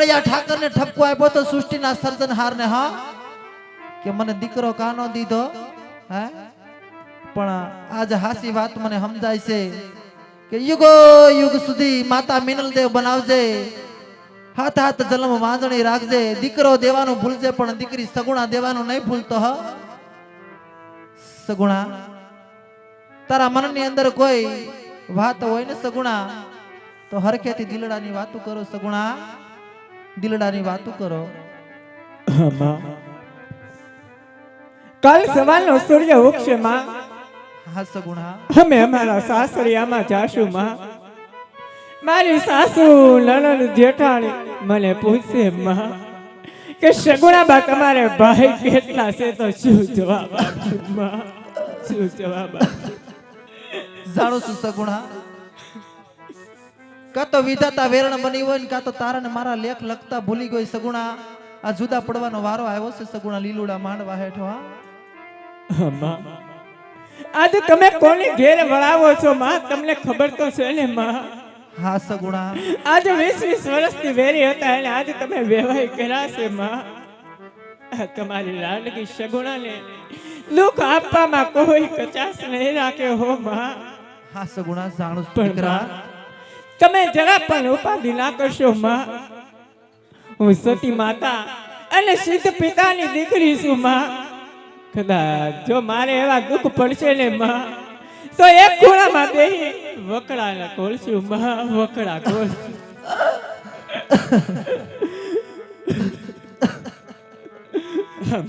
કાળિયા ઠાકર ને ઠપકો આપ્યો તો સૃષ્ટિના સર્જનહાર ને, હા કે મને દીકરો કાનો દીધો, હે પણ આજ હાસી વાત મને સમજાય છે કે યુગો યુગ સુધી માતા મિનલદેવ બનાવજે, હાથ હાથ જન્મ માંજણી રાખજે, દીકરો દેવાનું ભૂલજે પણ દીકરી સગુણા દેવાનું નહીં ભૂલતો. હ સગુણા, તારા મનની અંદર કોઈ વાત હોય ને સગુણા, તો હરખેથી દિલડાની વાતો કરો સગુણા, દિલડાની વાતો કરો. કાલ સવારનો સૂર્ય ઉગશે માં. હા સગુણા, અમે અમારા સાસરિયામાં જાશું માં. મારી સાસુ નણંદ જેઠાણી મને પૂછશે માં કે સગુણાબા તમારે ભાઈ કેટલા છે, તો શું જવાબ આપશું માં, શું જવાબ આપશું? જાણું છું સગુણા, કાં તો વિધાતા વેરણ બની હોય ને કાં તો તારા ને મારા લેખ લખતા ભૂલી ગઈ સગુણા. આ જુદા પડવાનો વારો આવ્યો છે સગુણા, લીલુડા માંડવા હેઠો. હા આજે તમે કોની ઘેર વળાવો છો માં, તમને ખબર તો છે ને માં? હા સગુણા, આજે 20 વર્ષથી વેરી હતા અને આજે તમે વેવાઈ કર્યા છે માં. તમારી લાડકી સગુણાને દુઃખ આપવામાં કોઈ કચાશ નહીં રાખે હો માં. હા સગુણા, જાણું છું પણ દીકરા, તમે જરા પણ ઉપાધિ ના કરશો માં. હું સતી માતા અને સિદ્ધ પિતાની દીકરી છું માં. કદાચ જો મારે એવા દુઃખ પડશે ને માં, તો એક ખૂણામાં બેહી વકડા ખોલશું માં, વકડા ખોલશું.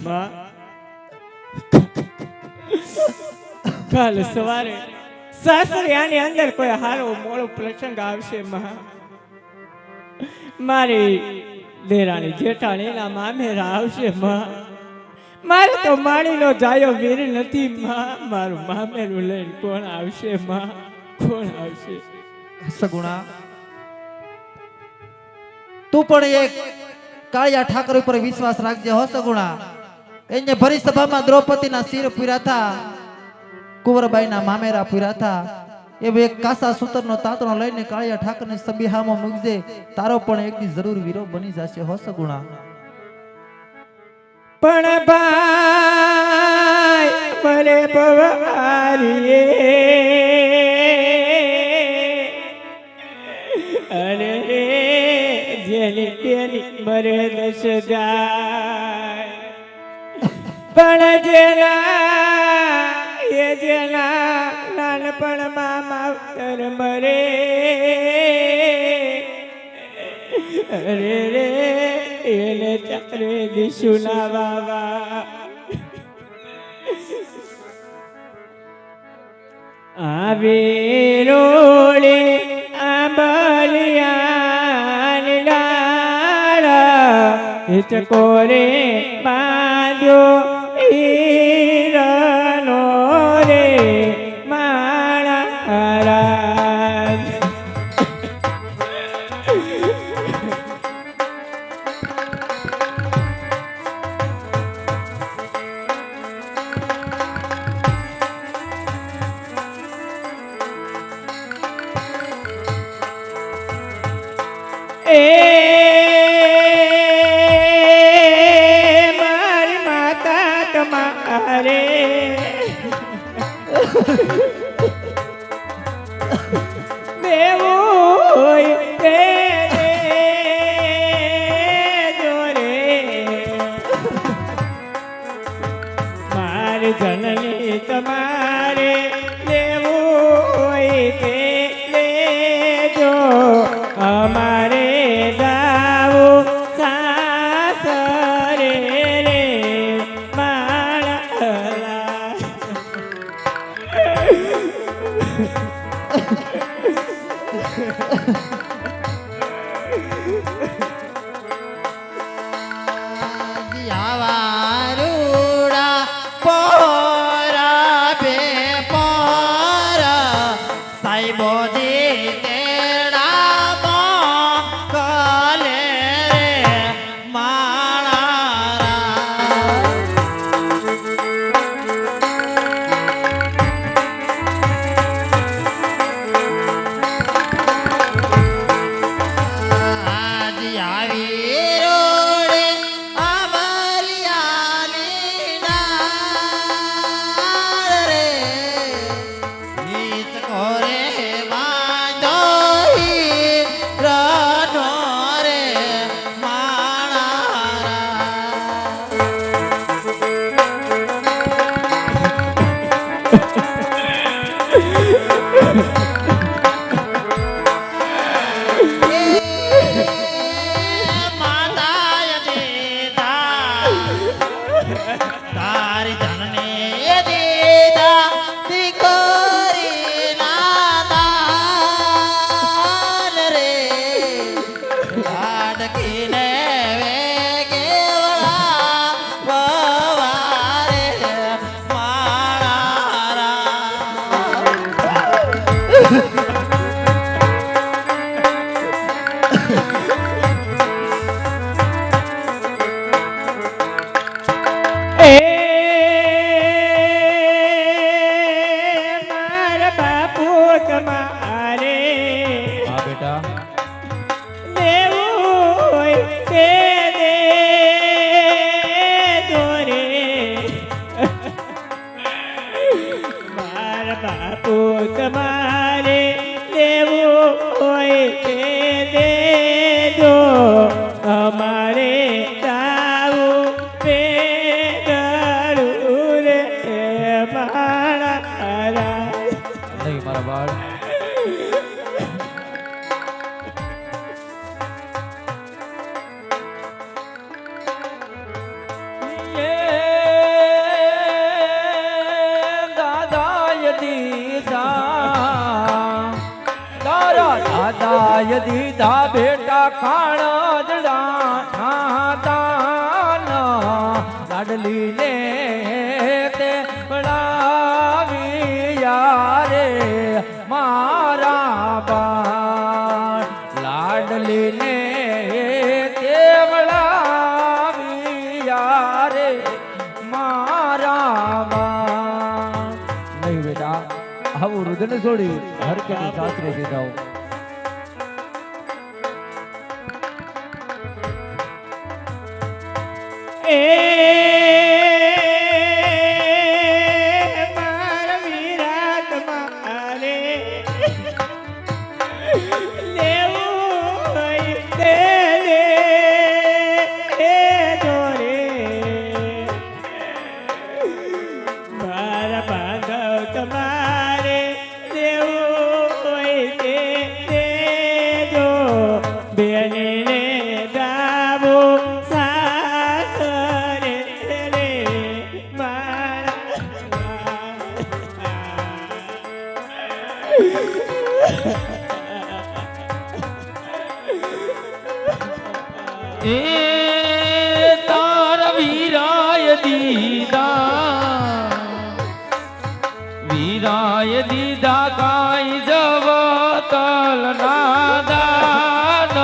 માં કાલ સવારે સાસરિયાની અંદર કોઈ હારો મોડો પ્રસંગ આવશે માં. મારી દેરાણી જેઠાણીના મામેરા આવશે માં. મારે તો માણીનો જાયો વીર નથી માં. મારું મામેરું લઈને કોણ આવશે માં, કોણ આવશે? સગુણા, તું પણ એક કાળિયા ઠાકર ઉપર વિશ્વાસ રાખજે હો સગુણા. એને ભરી સભામાં દ્રૌપદીના શિર પૂર્યા હતા, કુંવરબાઈના મામેરા પૂર્યા હતા. એવો એક કાસા સૂતરનો તાતણો લઈને કાળિયા ઠાકરની સબીહામાં મૂકજે, તારો પણ એક દી જરૂર વીરો બની જશે હો સગુણા. પણ ભાઈ મને પવારીએ અરે જેની તેની મરે દશ જાય, પણ જેના નાનપણમાં માવતર મરે, અરે રે એને ચારે દિશુના વાવા. આવે રોળે આંબલિયાની ડાળા, હિચકોરે બાંધ્યો હીરનો રે માળા. મારી માતા તમારે દેવું જોરે, મારી જનની તમારે દેવું તે લેજો. અમારે જાવું સાસરે રે માળા. તમારે હા બેટા દેવું હોય તે દેજો રે મારા બાપુ તમારે દેવું હોય તે દેજો અમારે તાવું પેગળું રે મારા નહીં મારા બાળ દાદાય દીધા બેટા ખાણજડા દાન લાડલી ને તે પડાવી યારે મારા બાળ લાડલી ને તે પડાવી યારે મારા બાળ નહીં બેટા આવું રુદન છોડી હર કે સાસરે દીધા એ મારા વિરાટ મારે લેવું હોય તે લેજો રે મારા બાંધવ તમારે લેવું હોય તે લેજો બેનને દાવો એ તારા વીરાય દીધા કાઈ જવતલ નાદાન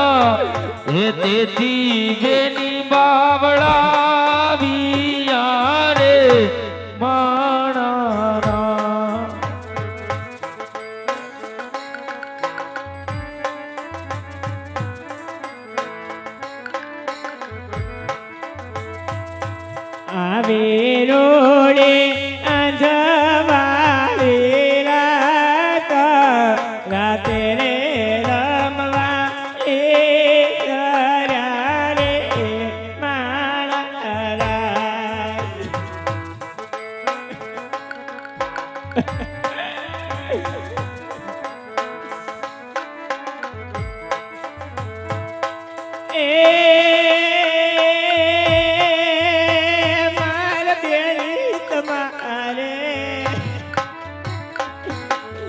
એ તેથી બેની બાવળા વિયારે માણા આવે રોડે અંજવાળી રાત રાતે રે રમવા એ કર્યા રે મારા રાત. મારા બેની તમારે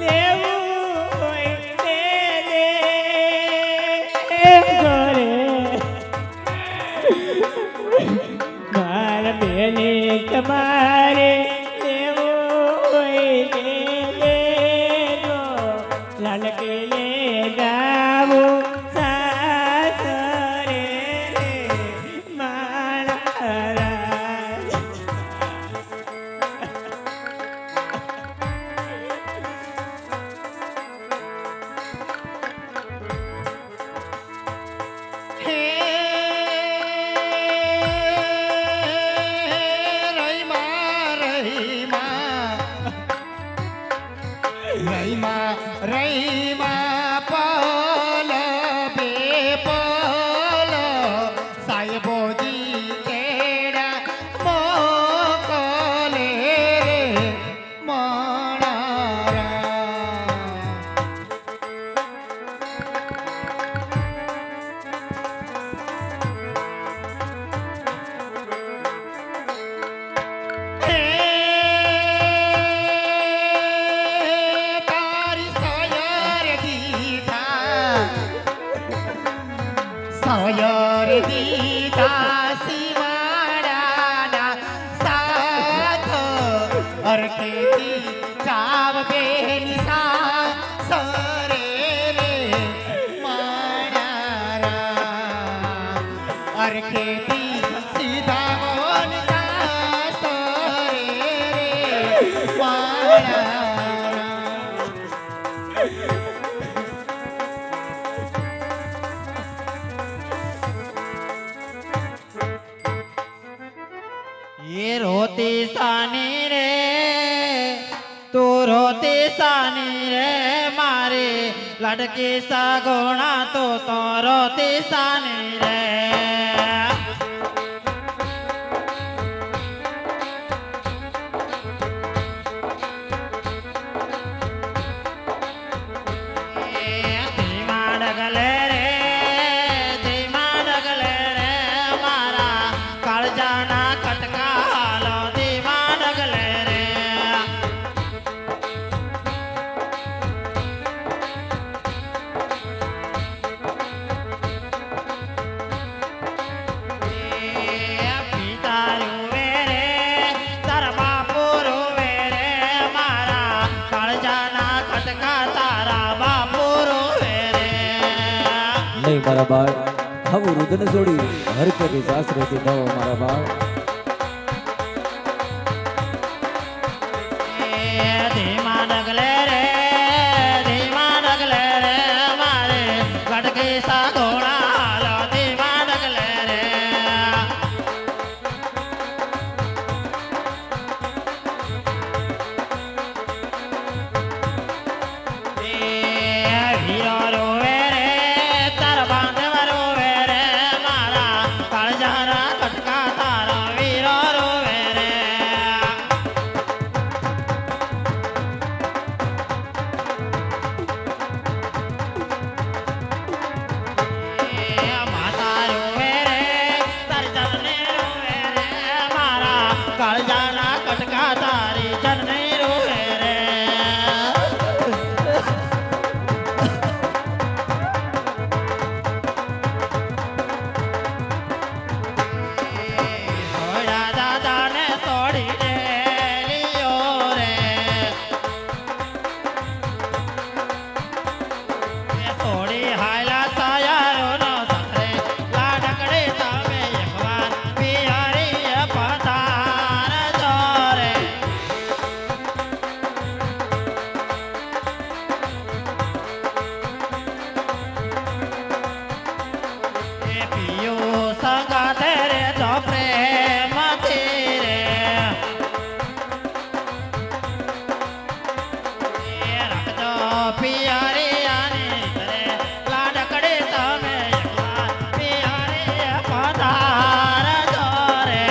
લેવું હોય તે લેજો રે મારા બેની તમારે લેવું હોય તે લેજો લાલકી લે જાવું સાસરે રે મારા રાજ. રહીમા પલ બે પલ સાહેબોજી કેડા મોકલે રે મણારા. સયર દીધા સીમાડાના સાથ અરખેતી ચાવ બેની સાસરે રે માણારા. અરખેતી સીધા મોન સાસરે રે માણારા. તું રોતી સાની રે મારી લડકી સગુણા તું તો રોતી સાની રે ધીમા ડગલે રે ધીમા ડગલે રે મારા કાળજાના કટકા હાલો ધીમા ડગલે રે પિતા રૂવે રે તારા બાપુ રૂવે રે મારા કાળજાના કટકા તારા બાપુ રૂવે રે નહીં મારા બાળ આવું રુદન છોડી હરકતી સાસરેથી નવો મારા બાળ ધીમા ડગલે રે ધીમા ડગલે રે મારે ગટકી સાગોણા હાલો ધીમા ડગલે રે વીરો રોવે રે તારા બાંધવ રોવે રે મારા કાળજાના કટકા તારા વીરો રોવે રે માતા રોવે રે તારી જનને રોવે રે મારા કાળજાના કટકા તારી જનને રોવે રે હોડા દાદાને તોડી દે લિયો રે થોડી હાયલા સાયારો નો સખરે લાડકડે તમે એકવાર પિયારી પધાર જોરે એ પિયો સંગાતે રે જો પ્રેમથી રે એ રાખજો પિયારી આની રે લાડકડે તમે એકવાર પિયારી પધાર જોરે